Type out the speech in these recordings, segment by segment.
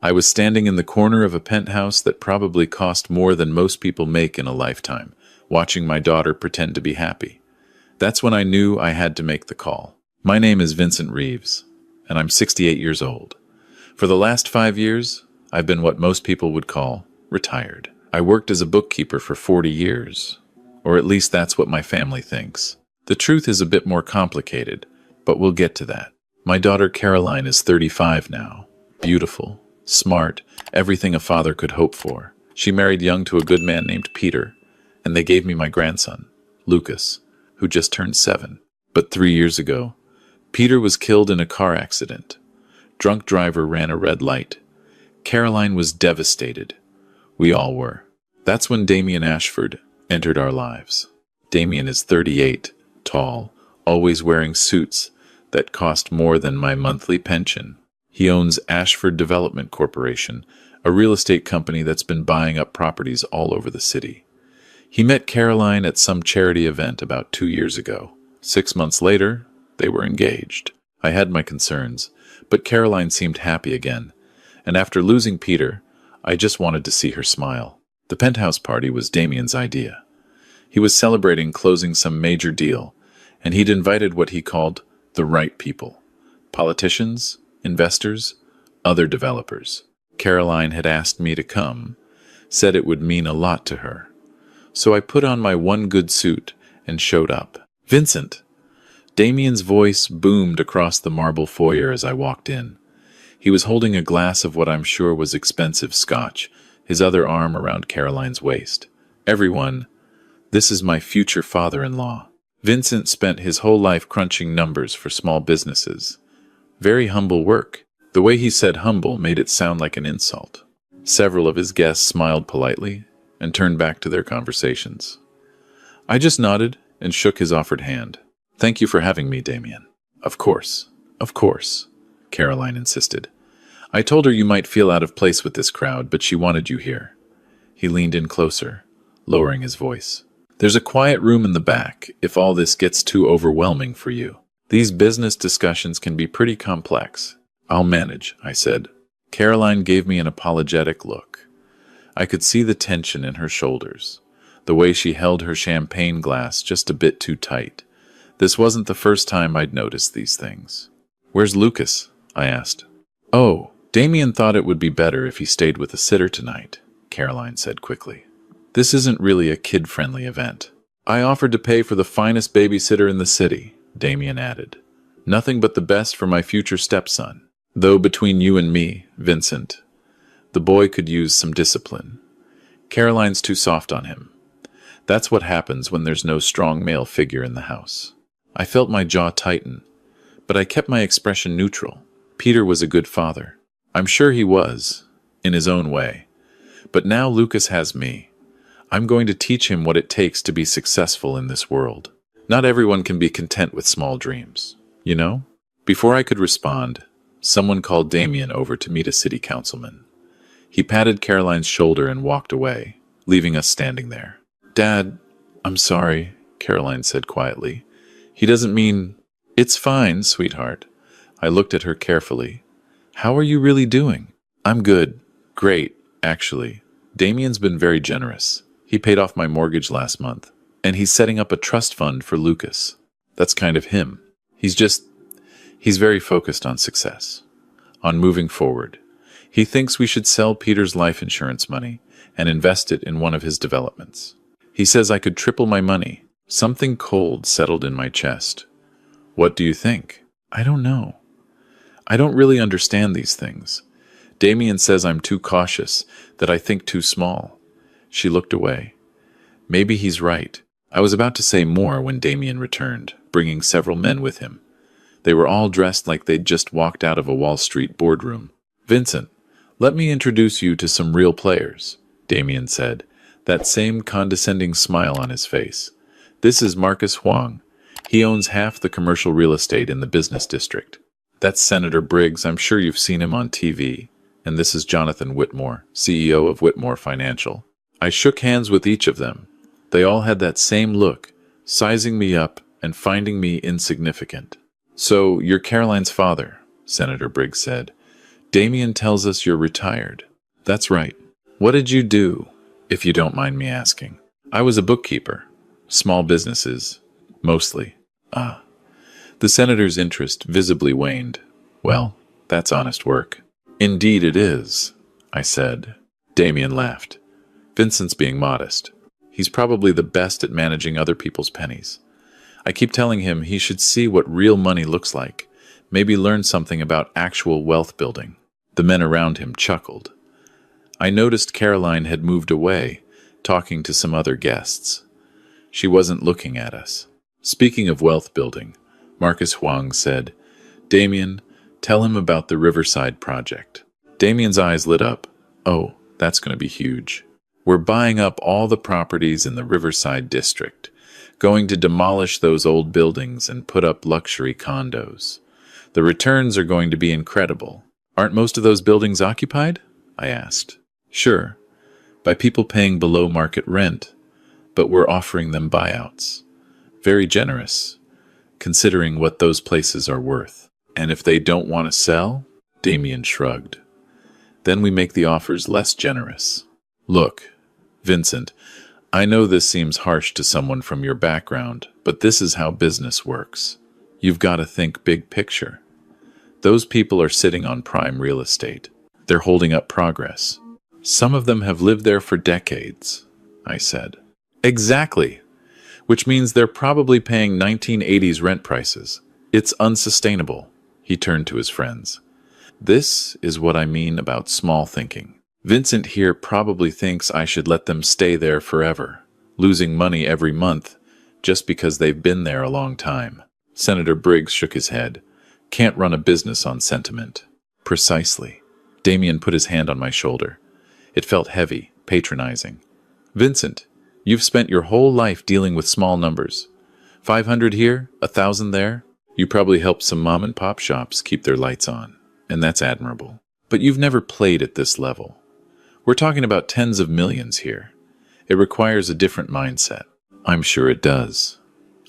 I was standing in the corner of a penthouse that probably cost more than most people make in a lifetime, watching my daughter pretend to be happy. That's when I knew I had to make the call. My name is Vincent Reeves, and I'm 68 years old. For the last 5 years, I've been what most people would call retired. I worked as a bookkeeper for 40 years, or at least that's what my family thinks. The truth is a bit more complicated, but we'll get to that. My daughter Caroline is 35 now. Beautiful, smart, everything a father could hope for. She married young to a good man named Peter, and they gave me my grandson, Lucas, who just turned 7. But 3 years ago, Peter was killed in a car accident. Drunk driver ran a red light. Caroline was devastated. We all were. That's when Damien Ashford entered our lives. Damien is 38, tall, always wearing suits that cost more than my monthly pension. He owns Ashford Development Corporation, a real estate company that's been buying up properties all over the city. He met Caroline at some charity event about 2 years ago. 6 months later, they were engaged. I had my concerns, but Caroline seemed happy again, and after losing Peter, I just wanted to see her smile. The penthouse party was Damien's idea. He was celebrating closing some major deal, and he'd invited what he called the right people: politicians, investors, other developers. Caroline had asked me to come, said it would mean a lot to her. So I put on my one good suit and showed up. "Vincent!" Damien's voice boomed across the marble foyer as I walked in. He was holding a glass of what I'm sure was expensive scotch, his other arm around Caroline's waist. "Everyone, this is my future father-in-law." Vincent spent his whole life crunching numbers for small businesses. Very humble work. The way he said humble made it sound like an insult. Several of his guests smiled politely and turned back to their conversations. I just nodded and shook his offered hand. "Thank you for having me, Damien." Of course, Caroline insisted. "I told her you might feel out of place with this crowd, but she wanted you here." He leaned in closer, lowering his voice. "There's a quiet room in the back if all this gets too overwhelming for you. These business discussions can be pretty complex." "I'll manage," I said. Caroline gave me an apologetic look. I could see the tension in her shoulders, the way she held her champagne glass just a bit too tight. This wasn't the first time I'd noticed these things. "Where's Lucas?" I asked. "Oh, Damien thought it would be better if he stayed with a sitter tonight," Caroline said quickly. "This isn't really a kid-friendly event." "I offered to pay for the finest babysitter in the city," Damien added. "Nothing but the best for my future stepson. Though between you and me, Vincent, the boy could use some discipline. Caroline's too soft on him. That's what happens when there's no strong male figure in the house." I felt my jaw tighten, but I kept my expression neutral. Peter was a good father. I'm sure he was, in his own way. But now Lucas has me. I'm going to teach him what it takes to be successful in this world. Not everyone can be content with small dreams, you know? Before I could respond, someone called Damien over to meet a city councilman. He patted Caroline's shoulder and walked away, leaving us standing there. "Dad, I'm sorry," Caroline said quietly. "He doesn't mean—" "It's fine, sweetheart." I looked at her carefully. "How are you really doing?" "I'm good. Great, actually. Damien's been very generous. He paid off my mortgage last month, and he's setting up a trust fund for Lucas. That's kind of him. He's very focused on success, on moving forward. He thinks we should sell Peter's life insurance money and invest it in one of his developments. He says I could triple my money." Something cold settled in my chest. "What do you think?" "I don't know. I don't really understand these things. Damien says I'm too cautious, that I think too small." She looked away. Maybe he's right. I was about to say more when Damien returned, bringing several men with him. They were all dressed like they'd just walked out of a Wall Street boardroom. "Vincent, let me introduce you to some real players," Damien said, that same condescending smile on his face. "This is Marcus Huang. He owns half the commercial real estate in the business district. That's Senator Briggs. I'm sure you've seen him on TV. And this is Jonathan Whitmore, CEO of Whitmore Financial." I shook hands with each of them. They all had that same look, sizing me up and finding me insignificant. "So, you're Caroline's father," Senator Briggs said. Damien tells us you're retired. That's right. What did you do, if you don't mind me asking? I was a bookkeeper. Small businesses, mostly. Ah. The senator's interest visibly waned. Well, that's honest work. Indeed it is, I said. Damien laughed. Vincent's being modest. He's probably the best at managing other people's pennies. I keep telling him he should see what real money looks like, maybe learn something about actual wealth building. The men around him chuckled. I noticed Caroline had moved away, talking to some other guests. She wasn't looking at us. Speaking of wealth building, Marcus Huang said, Damien, tell him about the Riverside project. Damien's eyes lit up. Oh, that's going to be huge. We're buying up all the properties in the Riverside district, going to demolish those old buildings and put up luxury condos. The returns are going to be incredible. Aren't most of those buildings occupied? I asked. Sure, by people paying below market rent, but we're offering them buyouts. Very generous, considering what those places are worth. And if they don't want to sell? Damien shrugged. Then we make the offers less generous. Look, Vincent, I know this seems harsh to someone from your background, but this is how business works. You've got to think big picture. Those people are sitting on prime real estate. They're holding up progress. Some of them have lived there for decades, I said. Exactly. Which means they're probably paying 1980s rent prices. It's unsustainable. He turned to his friends. This is what I mean about small thinking. Vincent here probably thinks I should let them stay there forever, losing money every month just because they've been there a long time. Senator Briggs shook his head. Can't run a business on sentiment. Precisely. Damien put his hand on my shoulder. It felt heavy, patronizing. Vincent, you've spent your whole life dealing with small numbers. 500 here, 1,000 there. You probably helped some mom-and-pop shops keep their lights on, and that's admirable. But you've never played at this level. We're talking about tens of millions here. It requires a different mindset. I'm sure it does,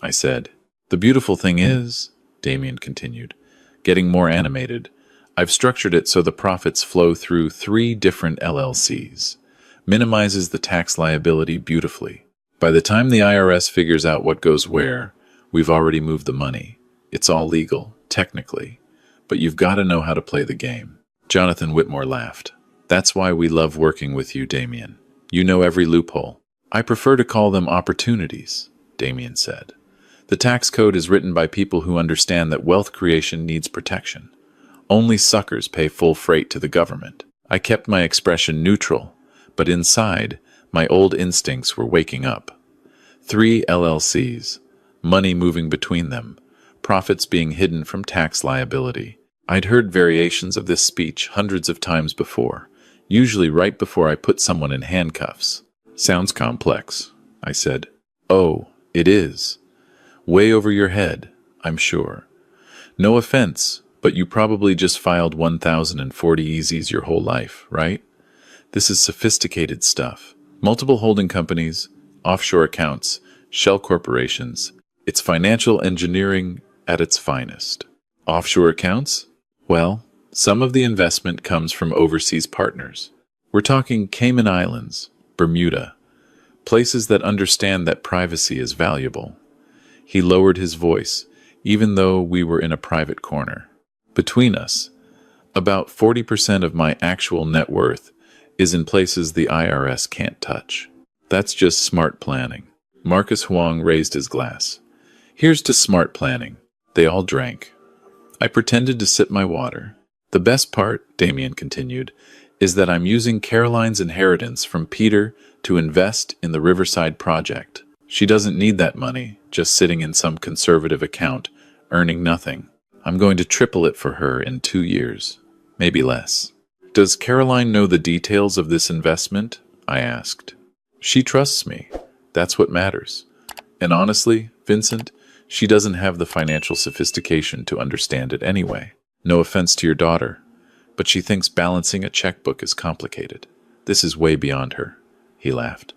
I said. The beautiful thing is, Damien continued, getting more animated, I've structured it so the profits flow through 3 different LLCs. Minimizes the tax liability beautifully. By the time the IRS figures out what goes where, we've already moved the money. It's all legal, technically, but you've got to know how to play the game. Jonathan Whitmore laughed. That's why we love working with you, Damien. You know every loophole. I prefer to call them opportunities, Damien said. The tax code is written by people who understand that wealth creation needs protection. Only suckers pay full freight to the government. I kept my expression neutral, but inside, my old instincts were waking up. 3 LLCs, money moving between them, profits being hidden from tax liability. I'd heard variations of this speech hundreds of times before, usually right before I put someone in handcuffs. Sounds complex, I said. Oh, it is. Way over your head, I'm sure. No offense, but you probably just filed 1,040 EZs your whole life, right? This is sophisticated stuff. Multiple holding companies, offshore accounts, shell corporations. It's financial engineering at its finest. Offshore accounts? Well, some of the investment comes from overseas partners. We're talking Cayman Islands, Bermuda, places that understand that privacy is valuable. He lowered his voice, even though we were in a private corner. Between us, about 40% of my actual net worth is in places the IRS can't touch. That's just smart planning. Marcus Huang raised his glass. Here's to smart planning. They all drank. I pretended to sip my water. The best part, Damien continued, is that I'm using Caroline's inheritance from Peter to invest in the Riverside project. She doesn't need that money, just sitting in some conservative account, earning nothing. I'm going to triple it for her in 2 years, maybe less. Does Caroline know the details of this investment? I asked. She trusts me. That's what matters. And honestly, Vincent, she doesn't have the financial sophistication to understand it anyway. No offense to your daughter, but she thinks balancing a checkbook is complicated. This is way beyond her. He laughed.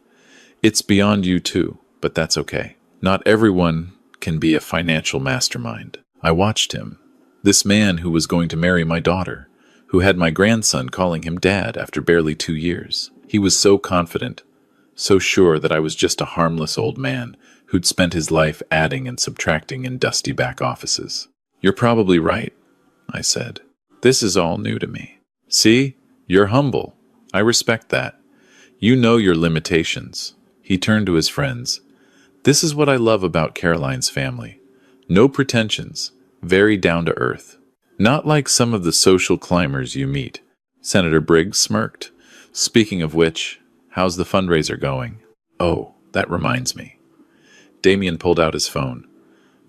It's beyond you too, but that's okay. Not everyone can be a financial mastermind. I watched him. This man who was going to marry my daughter, who had my grandson calling him dad after barely 2 years. He was so confident, so sure that I was just a harmless old man who'd spent his life adding and subtracting in dusty back offices. "You're probably right," I said. "This is all new to me." "See, you're humble. I respect that. You know your limitations." He turned to his friends. "This is what I love about Caroline's family. No pretensions, very down to earth. Not like some of the social climbers you meet." Senator Briggs smirked. "Speaking of which, how's the fundraiser going?" "Oh, that reminds me." Damien pulled out his phone.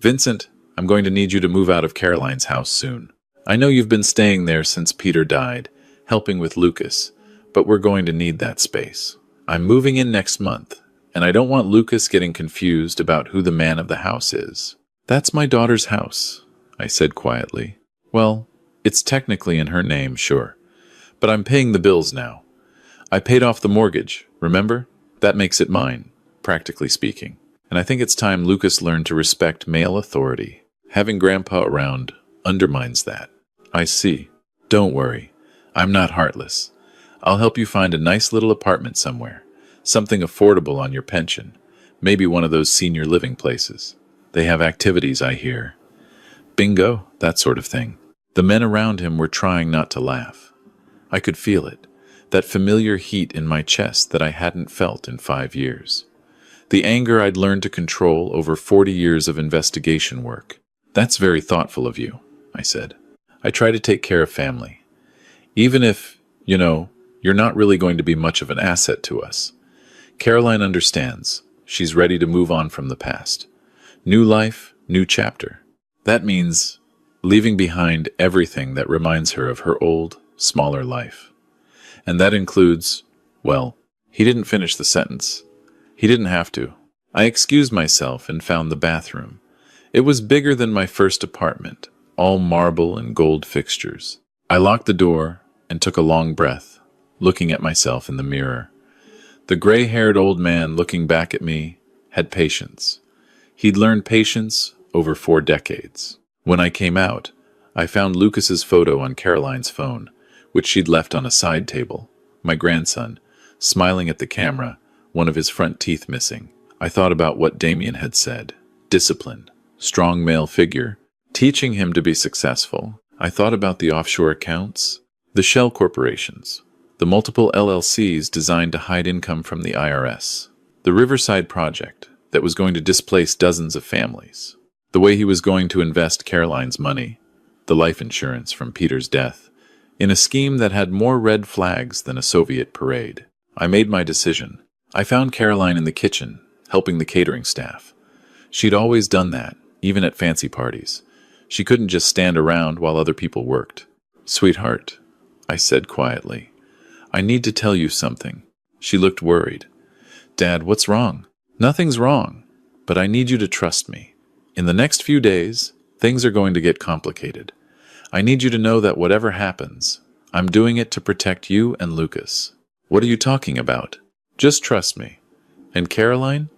"Vincent, I'm going to need you to move out of Caroline's house soon. I know you've been staying there since Peter died, helping with Lucas, but we're going to need that space. I'm moving in next month, and I don't want Lucas getting confused about who the man of the house is." "That's my daughter's house," I said quietly. "Well, it's technically in her name, sure, but I'm paying the bills now. I paid off the mortgage, remember? That makes it mine, practically speaking. And I think it's time Lucas learned to respect male authority. Having Grandpa around undermines that." "I see. Don't worry. I'm not heartless. I'll help you find a nice little apartment somewhere, something affordable on your pension, maybe one of those senior living places. They have activities, I hear. Bingo, that sort of thing." The men around him were trying not to laugh. I could feel it, that familiar heat in my chest that I hadn't felt in 5 years. The anger I'd learned to control over 40 years of investigation work. "That's very thoughtful of you," I said. "I try to take care of family. Even if, you're not really going to be much of an asset to us. Caroline understands. She's ready to move on from the past. New life, new chapter. That means leaving behind everything that reminds her of her old, smaller life. And that includes, well," he didn't finish the sentence. He didn't have to. I excused myself and found the bathroom. It was bigger than my first apartment, all marble and gold fixtures. I locked the door and took a long breath, looking at myself in the mirror. The gray-haired old man looking back at me had patience. He'd learned patience over 4 decades. When I came out, I found Lucas's photo on Caroline's phone, which she'd left on a side table. My grandson, smiling at the camera, one of his front teeth missing. I thought about what Damien had said. Discipline, strong male figure, teaching him to be successful. I thought about the offshore accounts, the shell corporations, the multiple LLCs designed to hide income from the IRS, the Riverside project that was going to displace dozens of families, the way he was going to invest Caroline's money, the life insurance from Peter's death, in a scheme that had more red flags than a Soviet parade. I made my decision. I found Caroline in the kitchen, helping the catering staff. She'd always done that, even at fancy parties. She couldn't just stand around while other people worked. "Sweetheart," I said quietly, "I need to tell you something." She looked worried. "Dad, what's wrong?" "Nothing's wrong, but I need you to trust me. In the next few days, things are going to get complicated. I need you to know that whatever happens, I'm doing it to protect you and Lucas." "What are you talking about?" "Just trust me. And Caroline,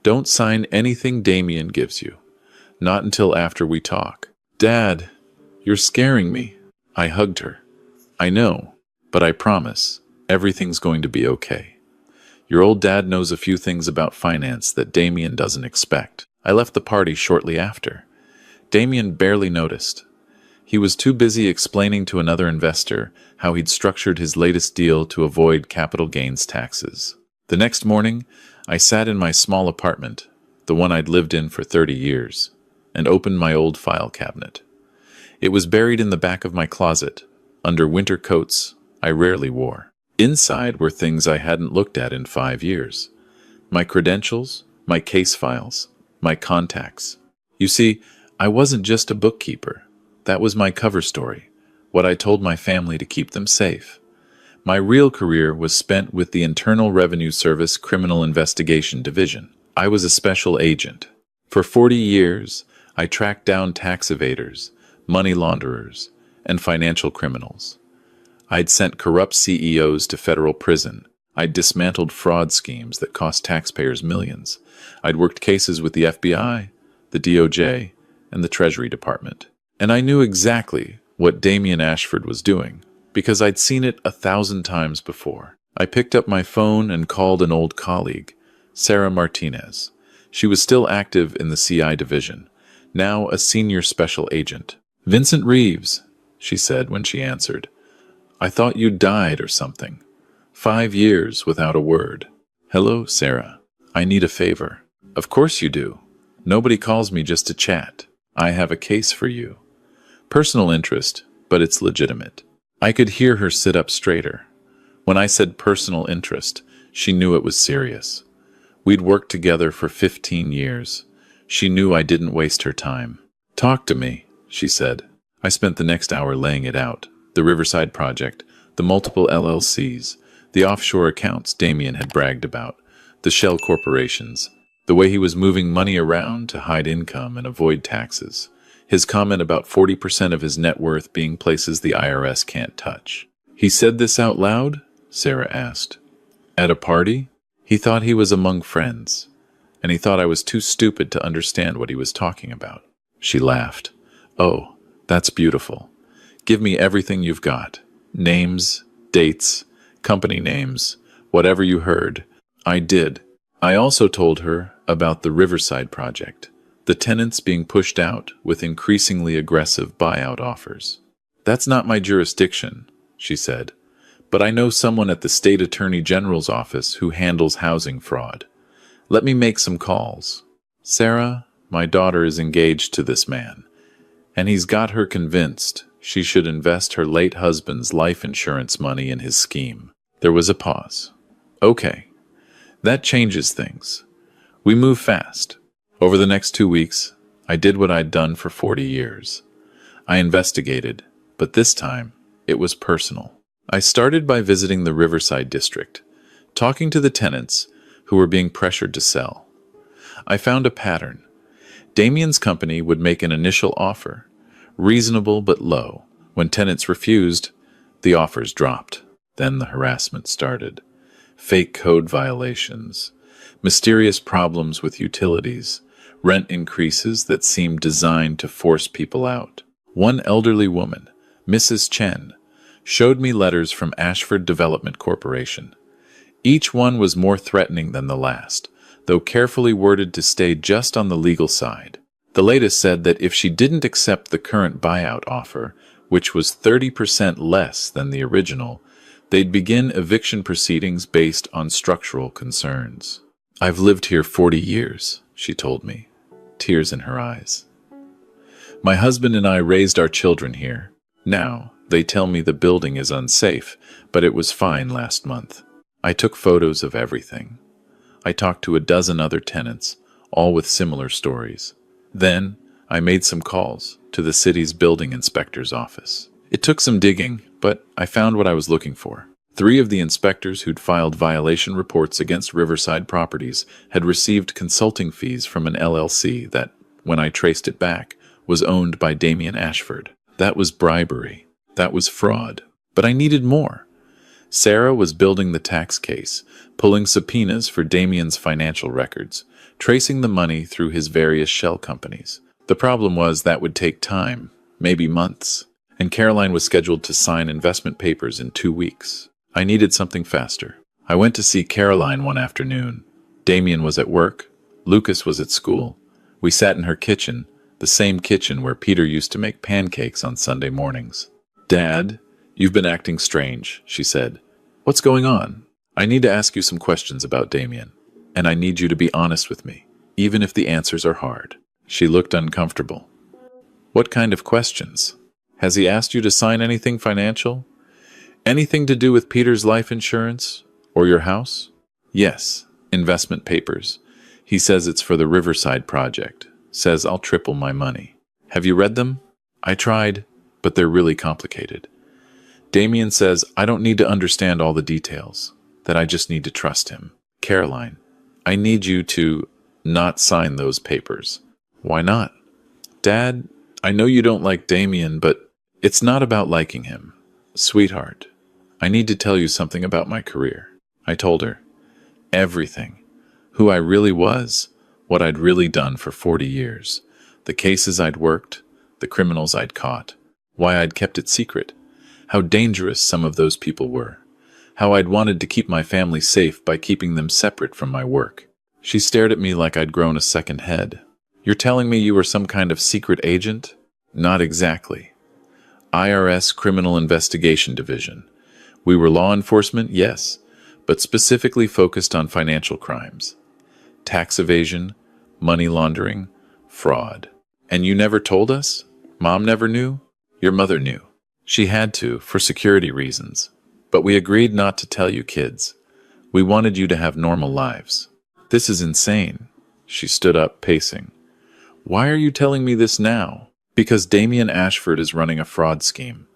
don't sign anything Damien gives you. Not until after we talk." "Dad, you're scaring me." I hugged her. "I know, but I promise, everything's going to be okay. Your old dad knows a few things about finance that Damien doesn't expect." I left the party shortly after. Damien barely noticed. He was too busy explaining to another investor how he'd structured his latest deal to avoid capital gains taxes. The next morning, I sat in my small apartment, the one I'd lived in for 30 years, and opened my old file cabinet. It was buried in the back of my closet, under winter coats I rarely wore. Inside were things I hadn't looked at in 5 years. My credentials, my case files, my contacts. You see, I wasn't just a bookkeeper. That was my cover story, what I told my family to keep them safe. My real career was spent with the Internal Revenue Service Criminal Investigation Division. I was a special agent. For 40 years, I tracked down tax evaders, money launderers, and financial criminals. I'd sent corrupt CEOs to federal prison. I'd dismantled fraud schemes that cost taxpayers millions. I'd worked cases with the FBI, the DOJ, and the Treasury Department. And I knew exactly what Damien Ashford was doing, because I'd seen it 1,000 times before. I picked up my phone and called an old colleague, Sarah Martinez. She was still active in the CI division, now a senior special agent. "Vincent Reeves," she said when she answered. "I thought you'd died or something. 5 years without a word." "Hello, Sarah. I need a favor." "Of course you do. Nobody calls me just to chat. I have a case for you. Personal interest, but it's legitimate." I could hear her sit up straighter. When I said personal interest, she knew it was serious. We'd worked together for 15 years. She knew I didn't waste her time. "Talk to me," she said. I spent the next hour laying it out. The Riverside project, the multiple LLCs, the offshore accounts Damien had bragged about, the shell corporations, the way he was moving money around to hide income and avoid taxes. His comment about 40% of his net worth being places the IRS can't touch. "He said this out loud?" Sarah asked. "At a party?" "He thought he was among friends, and he thought I was too stupid to understand what he was talking about." She laughed. "Oh, that's beautiful. Give me everything you've got. Names, dates, company names, whatever you heard." I did. I also told her about the Riverside project, the tenants being pushed out with increasingly aggressive buyout offers. "That's not my jurisdiction," she said, "but I know someone at the State Attorney General's office who handles housing fraud. Let me make some calls. Sarah, my daughter is engaged to this man, and he's got her convinced she should invest her late husband's life insurance money in his scheme." There was a pause. "Okay, that changes things. We move fast." Over the next 2 weeks, I did what I'd done for 40 years. I investigated, but this time, it was personal. I started by visiting the Riverside district, talking to the tenants who were being pressured to sell. I found a pattern. Damien's company would make an initial offer, reasonable but low. When tenants refused, the offers dropped. Then the harassment started. Fake code violations, mysterious problems with utilities, rent increases that seemed designed to force people out. One elderly woman, Mrs. Chen, showed me letters from Ashford Development Corporation. Each one was more threatening than the last, though carefully worded to stay just on the legal side. The latest said that if she didn't accept the current buyout offer, which was 30% less than the original, they'd begin eviction proceedings based on structural concerns. "I've lived here 40 years, she told me, tears in her eyes. "My husband and I raised our children here. Now, they tell me the building is unsafe, but it was fine last month. I took photos of everything. I talked to a dozen other tenants, all with similar stories. Then, I made some calls to the city's building inspector's office. It took some digging, but I found what I was looking for. 3 of the inspectors who'd filed violation reports against Riverside Properties had received consulting fees from an LLC that, when I traced it back, was owned by Damien Ashford. That was bribery. That was fraud. But I needed more. Sarah was building the tax case, pulling subpoenas for Damien's financial records, tracing the money through his various shell companies. The problem was that would take time, maybe months, and Caroline was scheduled to sign investment papers in 2 weeks. I needed something faster. I went to see Caroline one afternoon. Damien was at work. Lucas was at school. We sat in her kitchen, the same kitchen where Peter used to make pancakes on Sunday mornings. "Dad, you've been acting strange," she said. "What's going on?" "I need to ask you some questions about Damien, and I need you to be honest with me, even if the answers are hard." She looked uncomfortable. "What kind of questions? Has he asked you to sign anything financial? Anything to do with Peter's life insurance? Or your house?" "Yes, investment papers. He says it's for the Riverside project. Says I'll triple my money." "Have you read them?" "I tried, but they're really complicated. Damien says I don't need to understand all the details, that I just need to trust him." "Caroline, I need you to not sign those papers." "Why not?" "Dad, I know you don't like Damien, but it's not about liking him. Sweetheart, I need to tell you something about my career." I told her. Everything. Who I really was, what I'd really done for 40 years, the cases I'd worked, the criminals I'd caught, why I'd kept it secret. how dangerous some of those people were, how I'd wanted to keep my family safe by keeping them separate from my work. She stared at me like I'd grown a second head. You're telling me you were some kind of secret agent? Not exactly. IRS Criminal Investigation Division. We were law enforcement, yes, but specifically focused on financial crimes. Tax evasion, money laundering, fraud. And you never told us? Mom never knew? Your mother knew. She had to, for security reasons. But we agreed not to tell you kids. We wanted you to have normal lives. This is insane. She stood up, pacing. Why are you telling me this now? Because Damien Ashford is running a fraud scheme,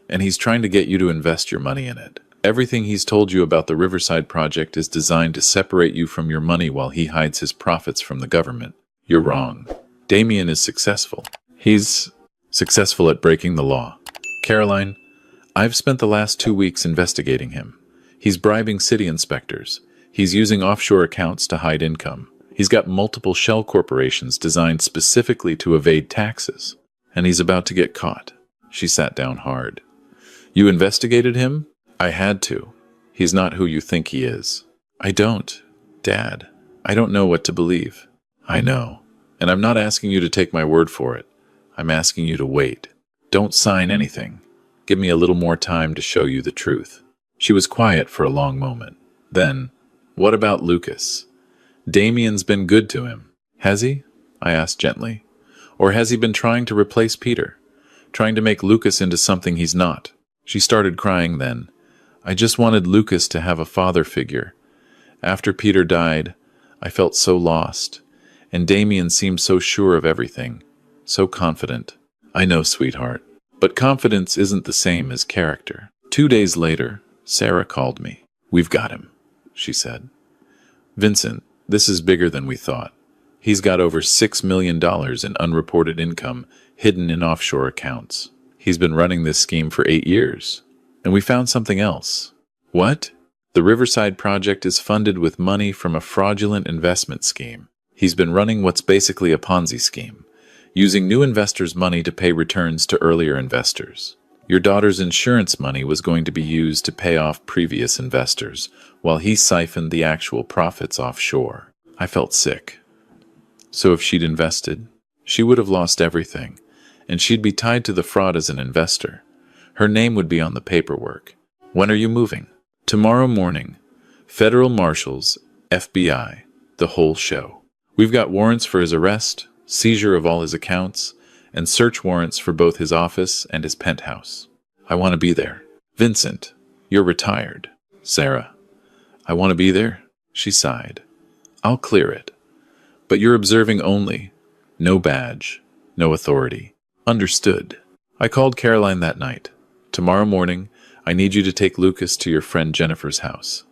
and he's trying to get you to invest your money in it. Everything he's told you about the Riverside project is designed to separate you from your money while he hides his profits from the government. You're wrong. Damien is successful. He's successful at breaking the law. Caroline, I've spent the last 2 weeks investigating him. He's bribing city inspectors. He's using offshore accounts to hide income. He's got multiple shell corporations designed specifically to evade taxes. And he's about to get caught. She sat down hard. You investigated him? I had to. He's not who you think he is. I don't, Dad. I don't know what to believe. I know. And I'm not asking you to take my word for it. I'm asking you to wait. Don't sign anything. Give me a little more time to show you the truth. She was quiet for a long moment. Then, what about Lucas? Damien's been good to him. Has he? I asked gently. Or has he been trying to replace Peter? Trying to make Lucas into something he's not? She started crying then. I just wanted Lucas to have a father figure. After Peter died, I felt so lost. And Damien seemed so sure of everything. So confident. I know, sweetheart. But confidence isn't the same as character. 2 days later, Sarah called me. We've got him, she said. Vincent, this is bigger than we thought. He's got over $6 million in unreported income hidden in offshore accounts. He's been running this scheme for 8 years. And we found something else. What? The Riverside project is funded with money from a fraudulent investment scheme. He's been running what's basically a Ponzi scheme, using new investors' money to pay returns to earlier investors. Your daughter's insurance money was going to be used to pay off previous investors, while he siphoned the actual profits offshore. I felt sick. So if she'd invested, she would have lost everything, and she'd be tied to the fraud as an investor. Her name would be on the paperwork. When are you moving? Tomorrow morning. Federal marshals, FBI, the whole show. We've got warrants for his arrest, seizure of all his accounts, and search warrants for both his office and his penthouse. I want to be there. Vincent, you're retired. Sarah, I want to be there. She sighed. I'll clear it. But you're observing only. No badge. No authority. Understood. I called Caroline that night. Tomorrow morning, I need you to take Lucas to your friend Jennifer's house.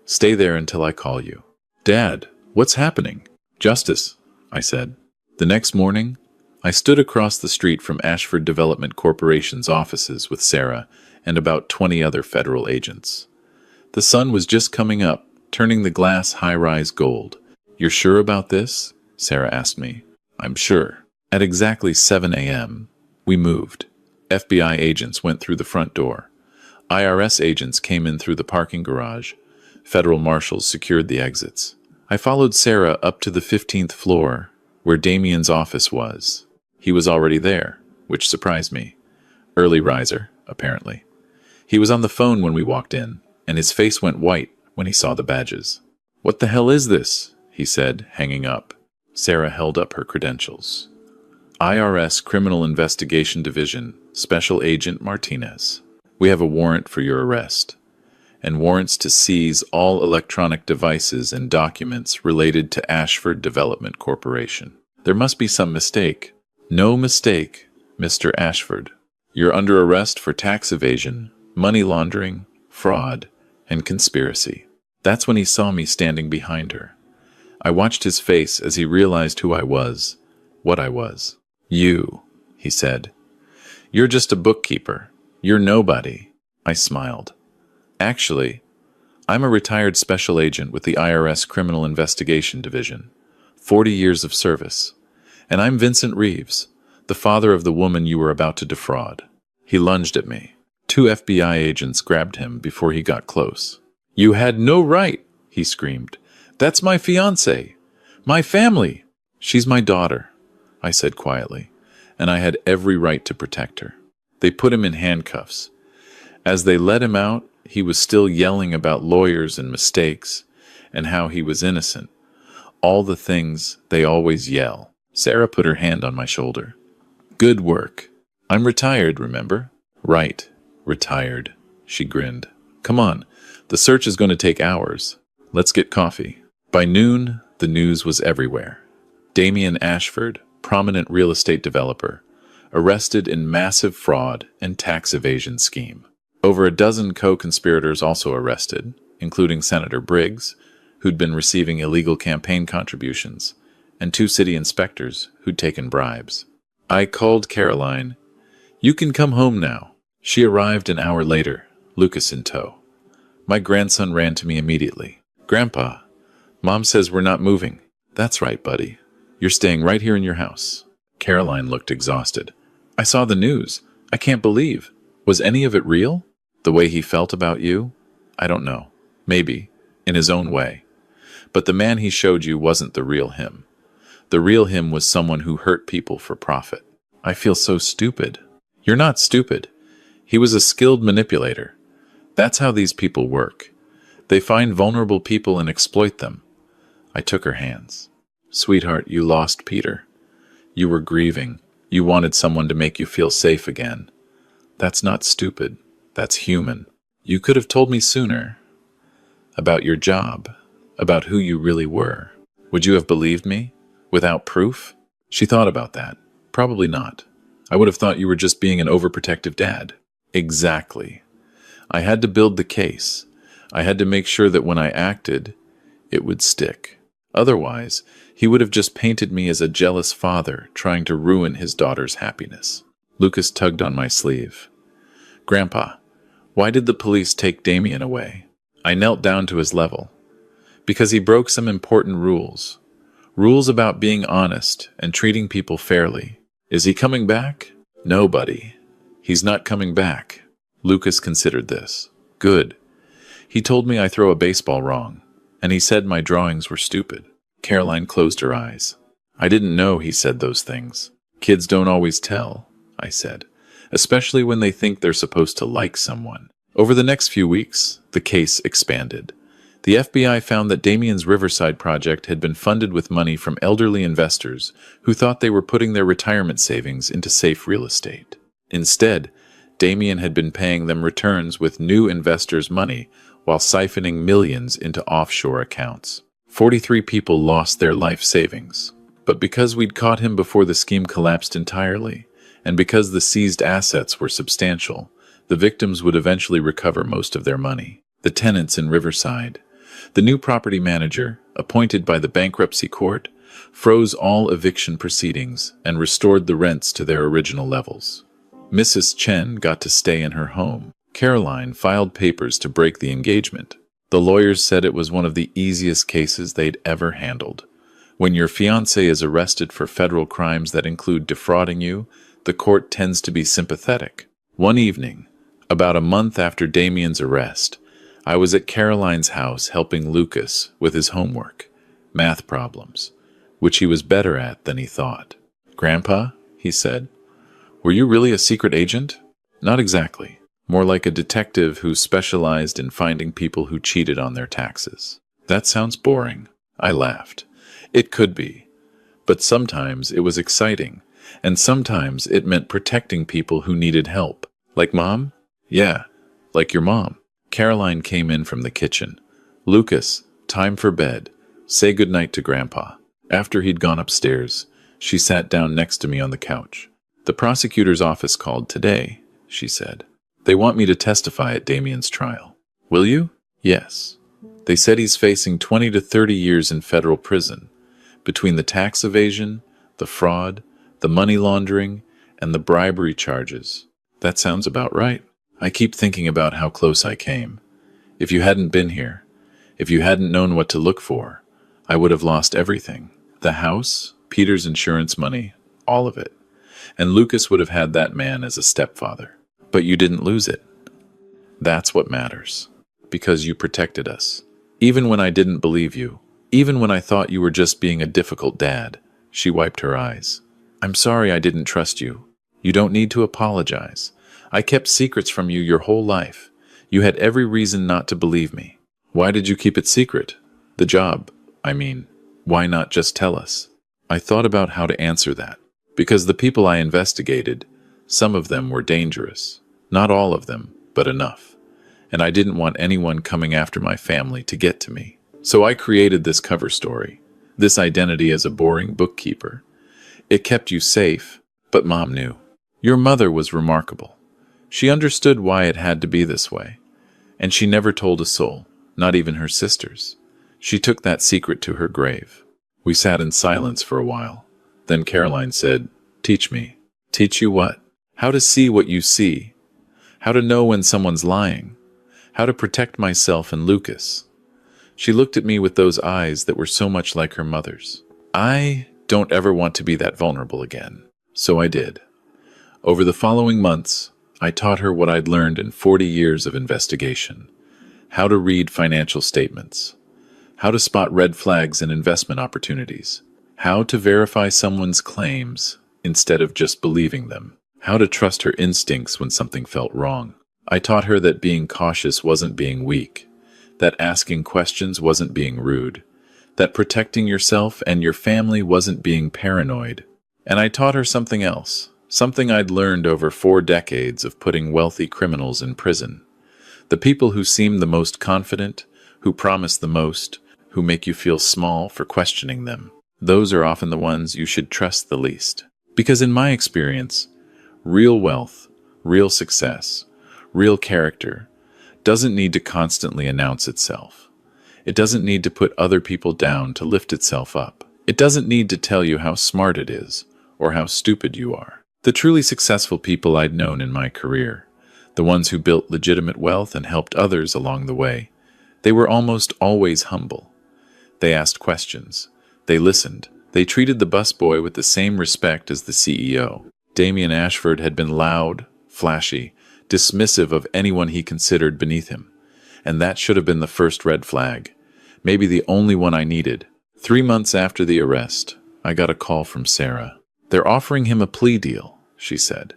Stay there until I call you. Dad, what's happening? Justice, I said. The next morning, I stood across the street from Ashford Development Corporation's offices with Sarah and about 20 other federal agents. The sun was just coming up, turning the glass high-rise gold. You're sure about this? Sarah asked me. I'm sure. At exactly 7 a.m., we moved. FBI agents went through the front door. IRS agents came in through the parking garage. Federal marshals secured the exits. I followed Sarah up to the 15th floor, where Damien's office was. He was already there, which surprised me. Early riser, apparently. He was on the phone when we walked in, and his face went white when he saw the badges. What the hell is this? He said, hanging up. Sarah held up her credentials. IRS Criminal Investigation Division, Special Agent Martinez. We have a warrant for your arrest, and warrants to seize all electronic devices and documents related to Ashford Development Corporation. There must be some mistake. No mistake, Mr. Ashford. You're under arrest for tax evasion, money laundering, fraud, and conspiracy. That's when he saw me standing behind her. I watched his face as he realized who I was, what I was. You, he said. You're just a bookkeeper. You're nobody. I smiled. Actually, I'm a retired special agent with the IRS Criminal Investigation Division. 40 years of service. And I'm Vincent Reeves, the father of the woman you were about to defraud. He lunged at me. 2 FBI agents grabbed him before he got close. "You had no right," he screamed. "That's my fiancé. My family." "She's my daughter," I said quietly, and I had every right to protect her. They put him in handcuffs. As they let him out, he was still yelling about lawyers and mistakes, and how he was innocent. All the things they always yell. Sarah put her hand on my shoulder. "Good work. I'm retired, remember?" "Right. Retired." She grinned. "Come on. The search is going to take hours. Let's get coffee." By noon, the news was everywhere. Damian Ashford, prominent real estate developer, arrested in massive fraud and tax evasion scheme. Over a dozen co-conspirators also arrested, including Senator Briggs, who'd been receiving illegal campaign contributions, and 2 city inspectors who'd taken bribes. I called Caroline. "You can come home now." She arrived an hour later, Lucas in tow. My grandson ran to me immediately. "Grandpa, Mom says we're not moving." "That's right, buddy. You're staying right here in your house." Caroline looked exhausted. "I saw the news. I can't believe. Was any of it real? The way he felt about you? I don't know. Maybe, in his own way. But the man he showed you wasn't the real him. The real him was someone who hurt people for profit." "I feel so stupid." "You're not stupid. He was a skilled manipulator. That's how these people work. They find vulnerable people and exploit them." I took her hands. "Sweetheart, you lost Peter. You were grieving. You wanted someone to make you feel safe again. That's not stupid. That's human. You could have told me sooner. About your job. About who you really were. Would you have believed me? Without proof?" She thought about that. "Probably not. I would have thought you were just being an overprotective dad." "Exactly. I had to build the case. I had to make sure that when I acted, it would stick. Otherwise, he would have just painted me as a jealous father trying to ruin his daughter's happiness." Lucas tugged on my sleeve. "Grandpa, why did the police take Damian away?" I knelt down to his level. "Because he broke some important rules. Rules about being honest and treating people fairly. Is he coming back?" "No, buddy. He's not coming back." Lucas considered this. "Good. He told me I throw a baseball wrong, and he said my drawings were stupid." Caroline closed her eyes. "I didn't know he said those things." "Kids don't always tell," I said, "especially when they think they're supposed to like someone." Over the next few weeks, the case expanded. The FBI found that Damian's Riverside project had been funded with money from elderly investors who thought they were putting their retirement savings into safe real estate. Instead, Damian had been paying them returns with new investors' money while siphoning millions into offshore accounts. 43 people lost their life savings. But because we'd caught him before the scheme collapsed entirely, and because the seized assets were substantial, the victims would eventually recover most of their money. The tenants in Riverside. The new property manager, appointed by the bankruptcy court, froze all eviction proceedings and restored the rents to their original levels. Mrs. Chen got to stay in her home. Caroline filed papers to break the engagement. The lawyers said it was one of the easiest cases they'd ever handled. When your fiancé is arrested for federal crimes that include defrauding you, the court tends to be sympathetic. One evening, about a month after Damian's arrest, I was at Caroline's house helping Lucas with his homework, math problems, which he was better at than he thought. "Grandpa," he said, "were you really a secret agent?" "Not exactly. More like a detective who specialized in finding people who cheated on their taxes." "That sounds boring." I laughed. "It could be. But sometimes it was exciting, and sometimes it meant protecting people who needed help. Like Mom?" "Yeah, like your mom." Caroline came in from the kitchen. "Lucas, time for bed. Say goodnight to Grandpa." After he'd gone upstairs, she sat down next to me on the couch. "The prosecutor's office called today," she said. "They want me to testify at Damian's trial." "Will you?" "Yes. They said he's facing 20 to 30 years in federal prison, between the tax evasion, the fraud, the money laundering, and the bribery charges." "That sounds about right." I keep thinking about how close I came. If you hadn't been here, if you hadn't known what to look for, I would have lost everything. The house, Peter's insurance money, all of it. And Lucas would have had that man as a stepfather. "But you didn't lose it," That's what matters. Because you protected us. Even when I didn't believe you. Even when I thought you were just being a difficult dad. She wiped her eyes. I'm sorry I didn't trust you. You don't need to apologize. I kept secrets from you your whole life. You had every reason not to believe me. Why did you keep it secret? The job, I mean. Why not just tell us? I thought about how to answer that. Because the people I investigated, some of them were dangerous. Not all of them, but enough. And I didn't want anyone coming after my family to get to me. So I created this cover story, this identity as a boring bookkeeper. It kept you safe, but Mom knew. Your mother was remarkable. She understood why it had to be this way. And she never told a soul, not even her sisters. She took that secret to her grave. We sat in silence for a while. Then Caroline said, "Teach me." Teach you what? How to see what you see. How to know when someone's lying. How to protect myself and Lucas. She looked at me with those eyes that were so much like her mother's. I don't ever want to be that vulnerable again. So I did. Over the following months, I taught her what I'd learned in 40 years of investigation. How to read financial statements. How to spot red flags in investment opportunities. How to verify someone's claims instead of just believing them. How to trust her instincts when something felt wrong. I taught her that being cautious wasn't being weak, that asking questions wasn't being rude, that protecting yourself and your family wasn't being paranoid. And I taught her something else, something I'd learned over 4 decades of putting wealthy criminals in prison. The people who seem the most confident, who promise the most, who make you feel small for questioning them, those are often the ones you should trust the least. Because in my experience, real wealth, real success, real character doesn't need to constantly announce itself. It doesn't need to put other people down to lift itself up. It doesn't need to tell you how smart it is or how stupid you are. The truly successful people I'd known in my career, the ones who built legitimate wealth and helped others along the way, they were almost always humble. They asked questions. They listened. They treated the busboy with the same respect as the CEO. Damien Ashford had been loud, flashy, dismissive of anyone he considered beneath him. And that should have been the first red flag, maybe the only one I needed. 3 months after the arrest, I got a call from Sarah. They're offering him a plea deal, she said.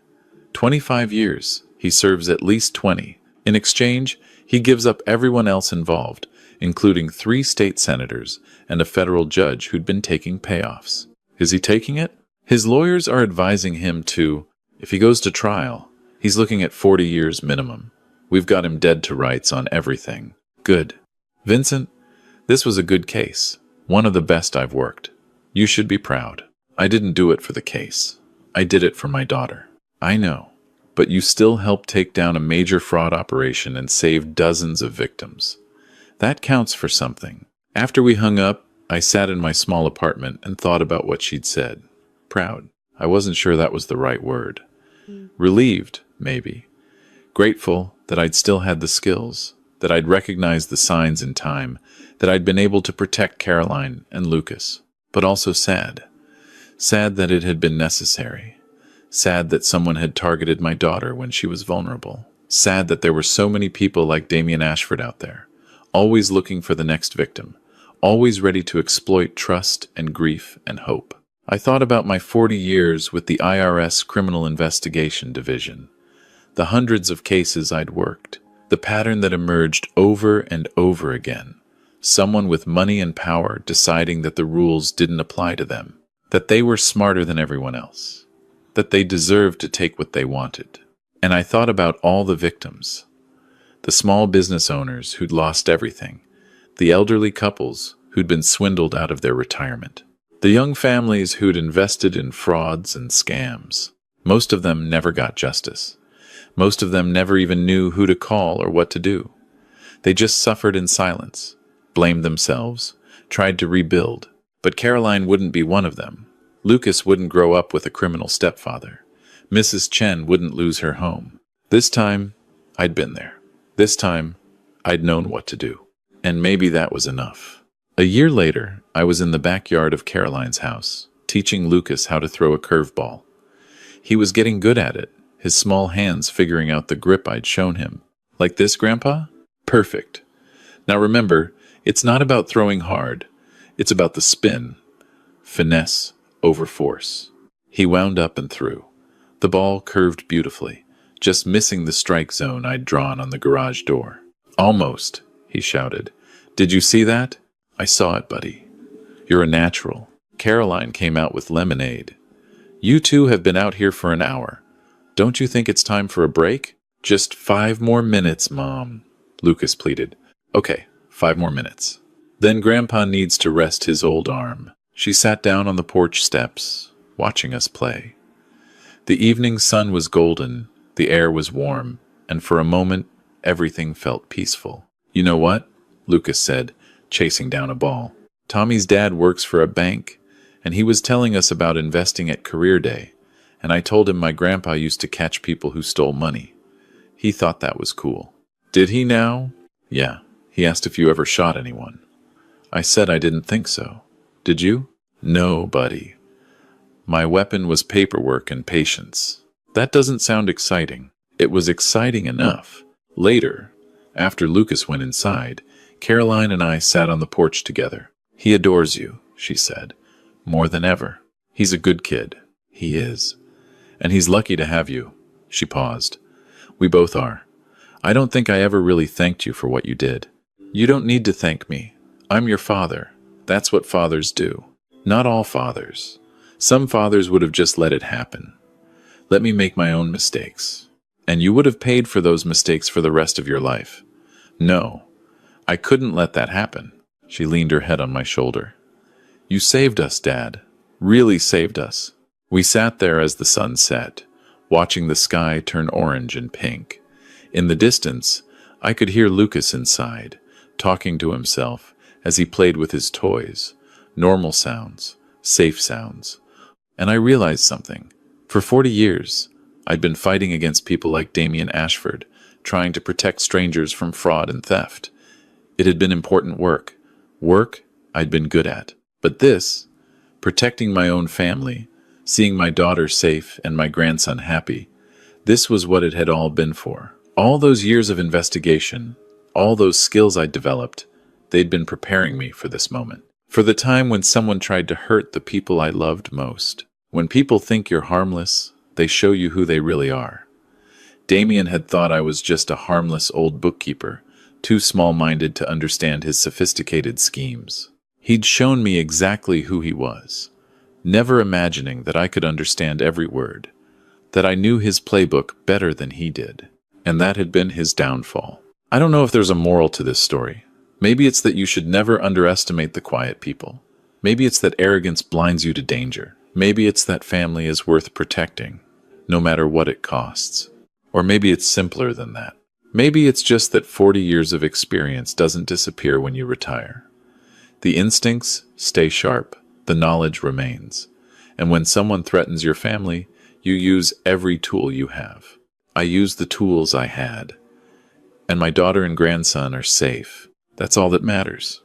25 years. He serves at least 20. In exchange, he gives up everyone else involved, including 3 state senators and a federal judge who'd been taking payoffs. Is he taking it? His lawyers are advising him to, if he goes to trial, he's looking at 40 years minimum. We've got him dead to rights on everything. Good. Vincent, this was a good case. One of the best I've worked. You should be proud. I didn't do it for the case. I did it for my daughter. I know. But you still helped take down a major fraud operation and save dozens of victims. That counts for something. After we hung up, I sat in my small apartment and thought about what she'd said. Proud. I wasn't sure that was the right word. Relieved, maybe. Grateful that I'd still had the skills, that I'd recognized the signs in time, that I'd been able to protect Caroline and Lucas. But also sad. Sad that it had been necessary. Sad that someone had targeted my daughter when she was vulnerable. Sad that there were so many people like Damien Ashford out there, always looking for the next victim, always ready to exploit trust and grief and hope. I thought about my 40 years with the IRS Criminal Investigation Division, the hundreds of cases I'd worked, the pattern that emerged over and over again. Someone with money and power deciding that the rules didn't apply to them, that they were smarter than everyone else, that they deserved to take what they wanted. And I thought about all the victims, the small business owners who'd lost everything, the elderly couples who'd been swindled out of their retirement, the young families who'd invested in frauds and scams. Most of them never got justice. Most of them never even knew who to call or what to do. They just suffered in silence, blamed themselves, tried to rebuild. But Caroline wouldn't be one of them. Lucas wouldn't grow up with a criminal stepfather. Mrs. Chen wouldn't lose her home. This time, I'd been there. This time, I'd known what to do. And maybe that was enough. A year later, I was in the backyard of Caroline's house, teaching Lucas how to throw a curveball. He was getting good at it, his small hands figuring out the grip I'd shown him. Like this, Grandpa? Perfect. Now remember, it's not about throwing hard. It's about the spin. Finesse over force. He wound up and threw. The ball curved beautifully, just missing the strike zone I'd drawn on the garage door. Almost, he shouted. Did you see that? I saw it, buddy. You're a natural. Caroline came out with lemonade. You two have been out here for an hour. Don't you think it's time for a break? Just 5 more minutes, Mom, Lucas pleaded. Okay, 5 more minutes. Then Grandpa needs to rest his old arm. She sat down on the porch steps, watching us play. The evening sun was golden, the air was warm, and for a moment, everything felt peaceful. You know what? Lucas said, chasing down a ball. Tommy's dad works for a bank, and he was telling us about investing at Career Day, and I told him my grandpa used to catch people who stole money. He thought that was cool. Did he now? Yeah. He asked if you ever shot anyone. I said I didn't think so. Did you? No, buddy. My weapon was paperwork and patience. That doesn't sound exciting. It was exciting enough. Later, after Lucas went inside, Caroline and I sat on the porch together. He adores you, she said, more than ever. He's a good kid. He is. And he's lucky to have you. She paused. We both are. I don't think I ever really thanked you for what you did. You don't need to thank me. I'm your father. That's what fathers do. Not all fathers. Some fathers would have just let it happen. Let me make my own mistakes. And you would have paid for those mistakes for the rest of your life. No, I couldn't let that happen. She leaned her head on my shoulder. You saved us, Dad. Really saved us. We sat there as the sun set, watching the sky turn orange and pink. In the distance, I could hear Lucas inside, talking to himself as he played with his toys. Normal sounds, safe sounds. And I realized something. For 40 years, I'd been fighting against people like Damien Ashford, trying to protect strangers from fraud and theft. It had been important work. Work I'd been good at. But this, protecting my own family, seeing my daughter safe and my grandson happy, this was what it had all been for. All those years of investigation, all those skills I'd developed, they'd been preparing me for this moment. For the time when someone tried to hurt the people I loved most. When people think you're harmless, they show you who they really are. Damien had thought I was just a harmless old bookkeeper, too small-minded to understand his sophisticated schemes. He'd shown me exactly who he was, never imagining that I could understand every word, that I knew his playbook better than he did. And that had been his downfall. I don't know if there's a moral to this story. Maybe it's that you should never underestimate the quiet people. Maybe it's that arrogance blinds you to danger. Maybe it's that family is worth protecting, no matter what it costs. Or maybe it's simpler than that. Maybe it's just that 40 years of experience doesn't disappear when you retire. The instincts stay sharp, the knowledge remains. And when someone threatens your family, you use every tool you have. I used the tools I had. And my daughter and grandson are safe. That's all that matters.